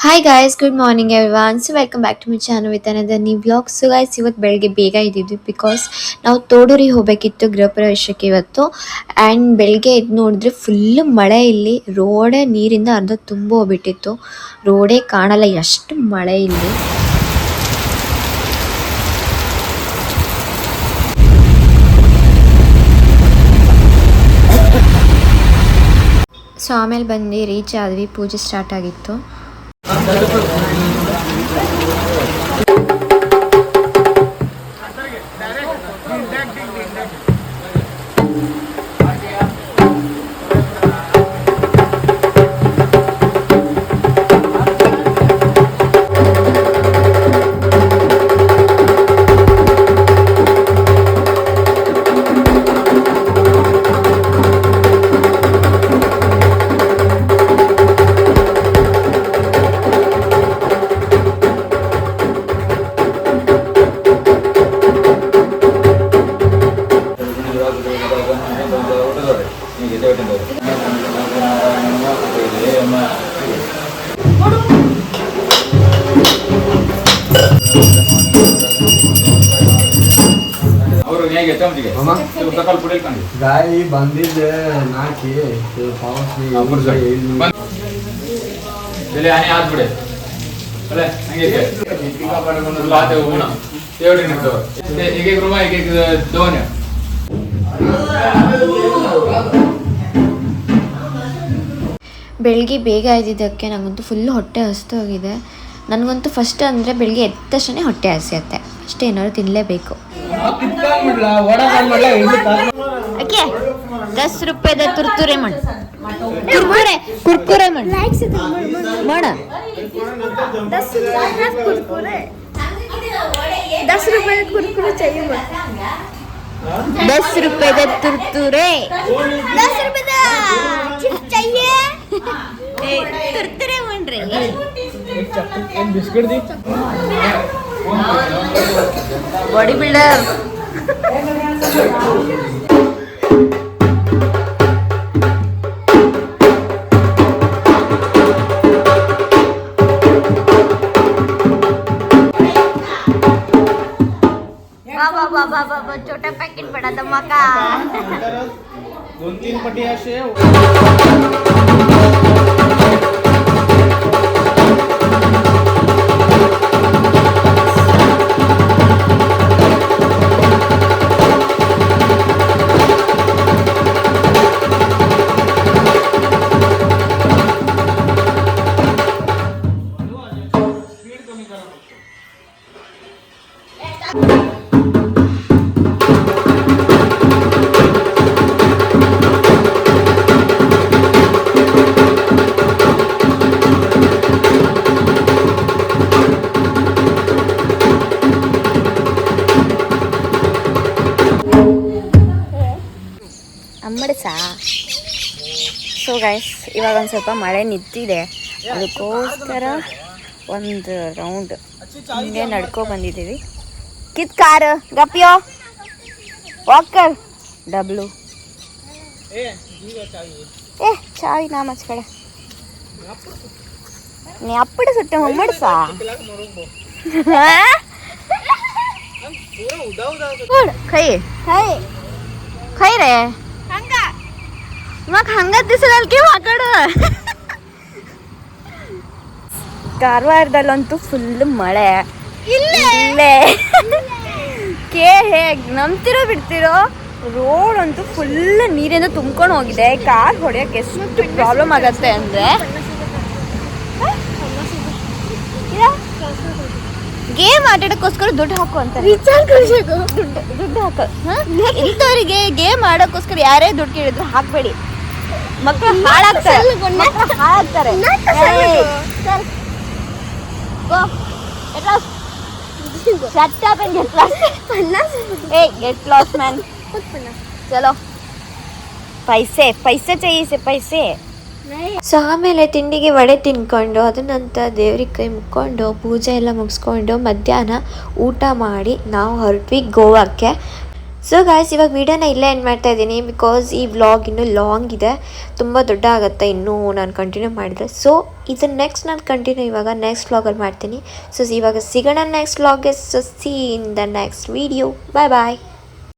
Hi guys, good morning everyone. So welcome back to my channel with another new vlog. So guys, ಇವತ್ತು ಬೆಳಗ್ಗೆ ಬೇಗ ಇದ್ದಿದ್ವಿ because ನಾವು ತೋಡೂರಿಗೆ ಹೋಗಬೇಕಿತ್ತು ಗೃಹ ಪ್ರವೇಶಕ್ಕೆ ಇವತ್ತು. ಆ್ಯಂಡ್ ಬೆಳಗ್ಗೆ ಎದ್ದು ನೋಡಿದ್ರೆ ಫುಲ್ಲು ಮಳೆ. ಇಲ್ಲಿ ರೋಡೇ ನೀರಿಂದ ಅರ್ಧ ತುಂಬ ಹೋಗ್ಬಿಟ್ಟಿತ್ತು. ರೋಡೇ ಕಾಣಲ್ಲ, ಎಷ್ಟು ಮಳೆ ಇಲ್ಲಿ. ಸೊ ಆಮೇಲೆ ಬಂದು ರೀಚ್ ಆದ್ವಿ, ಪೂಜೆ ಸ್ಟಾರ್ಟ್ ಆಗಿತ್ತು. ಗಾಯಿ ಬಂದಿದ್ದೆ ನಾಕಿ ಬೆಳಗ್ಗೆ ಬೇಗ ಇದ್ದಿದ್ದಕ್ಕೆ ನನಗಂತೂ ಫುಲ್ಲು ಹೊಟ್ಟೆ ಹಸಿದೋಗಿದೆ. ನನಗಂತೂ ಫಸ್ಟ್ ಅಂದರೆ ಬೆಳಗ್ಗೆ ಎದ್ದ ತಕ್ಷಣ ಹೊಟ್ಟೆ ಹಸಿಯುತ್ತೆ. ಅಷ್ಟೇ, ಏನಾದ್ರು ತಿನ್ನಲೇಬೇಕು. ಓಕೆ, 10 ರೂಪಾಯಿದ ತುರ್ತುರೆ ಮಾಡು, ಕುರ್ಕುರೆ ಮಾಡು ಮಾಡ 10 रुपए कुरकुरे चाहिए। 10 ರೂಪಾಯಿದ ತುರ್ತುರೆ, 10 रुपए चिप्स चाहिए। ತುರ್ತುರೆ ಮಾಡ್ರಿ. Biscuit the body builder. बाबा छोटा पैकेट बड़ा धमाका. 2-3 पटिया शेव. ಅಮ್ಮಡಿಸಾ. ಸೊ ಗೈಸ್, ಇವಾಗ ಒಂದು ಸ್ವಲ್ಪ ಮಳೆ ನಿಂತಿದೆ, ಅದಕ್ಕೋಸ್ಕರ ಒಂದು ರೌಂಡ್ ಹಿಂಗೆ ನಡ್ಕೊ ಬಂದಿದ್ದೀವಿ. ಕಿತ್ ಕಾರ ಗಪ್ಪಿಯೋ ವಾಕರ್ ಡಬ್ಲು ಚಾವಿ ನಾ ಮಚ್ಕಡೆ ನೀ ಅಪ್ಪಡೆ ಸುಟ್ಟೆ ಅಮ್ಮಡಿಸಾ. ಖೈ ಖೈ ಖೈ ರೇ मग हंगत दिसला की वाकड. ಕಾರವಾರದಲ್ಲಂತೂ ಫುಲ್ ಮಳೆ. ಇಲ್ಲೇ ಹೇಗೆ ನಂಬ್ತಿರೋ ಬಿಡ್ತಿರೋ, ರೋಡ್ ಅಂತೂ ಫುಲ್ ನೀರಿಂದ ತುಂಬ್ಕೊಂಡು ಹೋಗಿದೆ. ಕಾರ್ ಹೊಡೆಯೋಕೆ ಎಷ್ಟು ಪ್ರಾಬ್ಲಮ್ ಆಗತ್ತೆ ಅಂದರೆ, ಗೇಮ್ ಆಟಾಡೋಕ್ಕೋಸ್ಕರ ದುಡ್ಡು ಹಾಕು ಅಂತಾರೆ. ದುಡ್ಡು ಹಾಕು. ಇಂಥವರಿಗೆ ಗೇಮ್ ಆಡೋಕ್ಕೋಸ್ಕರ ಯಾರೇ ದುಡ್ಡು ಕೇಳಿದ್ರು ಹಾಕ್ಬೇಡಿ, ಮಕ್ಕಳು ಹಾಳಾಗ್ತಾರೆ. Shut up and get lost. Hey, get lost man. चलो, पैसे चाहिए पैसे. ಸೊ ಆಮೇಲೆ ತಿಂಡಿಗೆ ವಡೆ ತಿನ್ಕೊಂಡು ಅದ ನಂತರ ದೇವ್ರಿಗೆ ಕೈ ಮುಕ್ಕೊಂಡು ಪೂಜೆ ಎಲ್ಲ ಮುಗಿಸ್ಕೊಂಡು ಮಧ್ಯಾಹ್ನ ಊಟ ಮಾಡಿ ನಾವು ಹೊರಟ್ವಿ ಗೋವಾಕ್ಕೆ. ಸೊ ಗಾಯ್ಸ್ ಇವಾಗ ವೀಡಿಯೋನ ಇಲ್ಲೇ ಎಂಡ್ ಮಾಡ್ತಾ ಇದ್ದೀನಿ ಬಿಕಾಸ್ ಈ ವ್ಲಾಗ್ ಇನ್ನೂ ಲಾಂಗ್ ಇದೆ, ತುಂಬ ದೊಡ್ಡ ಆಗುತ್ತೆ ಇನ್ನೂ ನಾನು ಕಂಟಿನ್ಯೂ ಮಾಡಿದರೆ. ಸೊ ಇದನ್ನು ನೆಕ್ಸ್ಟ್ ನಾನು ಕಂಟಿನ್ಯೂ ಇವಾಗ ನೆಕ್ಸ್ಟ್ ವ್ಲಾಗಲ್ಲಿ ಮಾಡ್ತೀನಿ. ಸೊ ಇವಾಗ ಸಿಗೋಣ ನೆಕ್ಸ್ಟ್ ವ್ಲಾಗ್ಗೆ. So see in the next video. Bye bye.